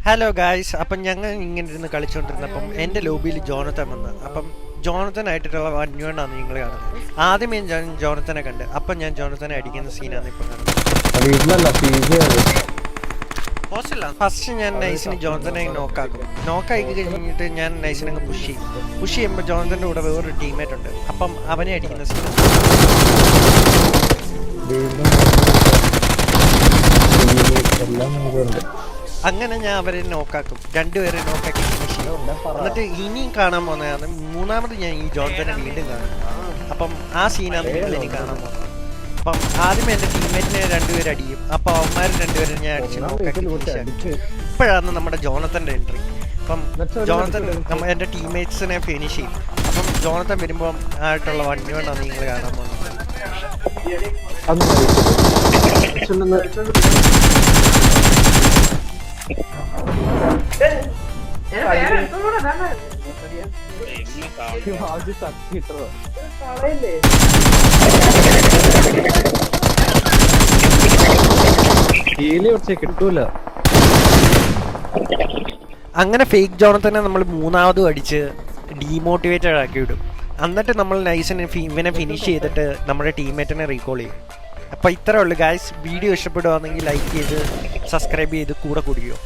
Hello guys, അപ്പം ഞങ്ങൾ ഇങ്ങനെ ഇരുന്ന് കളിച്ചുകൊണ്ടിരുന്നപ്പം എൻ്റെ ലോബിയിൽ ജോണത്തൻ വന്ന്. അപ്പം ജോണത്തനായിട്ടുള്ള അന്വേഷണമാണ് നിങ്ങൾ കാണുന്നത്. ആദ്യമേ ഞാൻ ജോണത്തനെ കണ്ട്, അപ്പം ഞാൻ ജോണത്തനെ അടിക്കുന്ന സീനാണ് ഇപ്പം കാണുന്നത്. ഫസ്റ്റ് ഞാൻ നൈസിന് ജോണത്തനെ നോക്കാക്കി കഴിഞ്ഞിട്ട് ഞാൻ നൈസിനെ അങ്ങ് പുഷ് ചെയ്യുമ്പോൾ ജോണത്തൻ്റെ കൂടെ വേറൊരു ടീമേറ്റ് ഉണ്ട്. അപ്പം അവനെ അടിക്കുന്ന സീൻ. അങ്ങനെ ഞാൻ അവരെ നോക്കാക്കും, രണ്ടുപേരെ നോക്കാക്കി ഫിനിഷ് ചെയ്യും. എന്നിട്ട് ഇനിയും കാണാൻ പോകുന്നതാണ് മൂന്നാമത് ഞാൻ ഈ ജോൺസനെ വീണ്ടും കാണും. അപ്പം ആ സീനാണ് നിങ്ങൾ ഇനി കാണാൻ പോകുന്നത്. അപ്പം ആദ്യമേ എൻ്റെ ടീമേറ്റിനെ രണ്ടുപേരും അടിക്കും. അപ്പം അവന്മാർ രണ്ടുപേരും ഞാൻ അടിച്ച് നോക്കാക്കി ഫിനിഷ് ആക്കി. ഇപ്പോഴാണ് നമ്മുടെ ജോണത്തൻ്റെ എൻട്രി. അപ്പം ജോണത്തൻ എൻ്റെ ടീമേറ്റ്സിനെ ഫിനിഷ് ചെയ്യും. അപ്പം ജോണത്തൻ വരുമ്പം ആയിട്ടുള്ള വണ്ടിയോണ്ടാണ് നിങ്ങൾ കാണാൻ പോകുന്നത്. കിട്ടൂല. അങ്ങനെ ഫേക്ക് ജോണത്തനെ നമ്മൾ മൂന്നാമതും അടിച്ച് ഡീമോട്ടിവേറ്റഡ് ആക്കി വിടും. എന്നിട്ട് നമ്മൾ നൈസിനെ ഇവനെ ഫിനിഷ് ചെയ്തിട്ട് നമ്മുടെ ടീമേറ്റിനെ റീകോൾ ചെയ്യും. അപ്പോൾ ഇത്രേ ഉള്ളൂ ഗായ്സ്. വീഡിയോ ഇഷ്ടപ്പെടുവാണെങ്കിൽ ലൈക്ക് ചെയ്ത് സബ്സ്ക്രൈബ് ചെയ്ത് കൂടെ കൂടിയോ.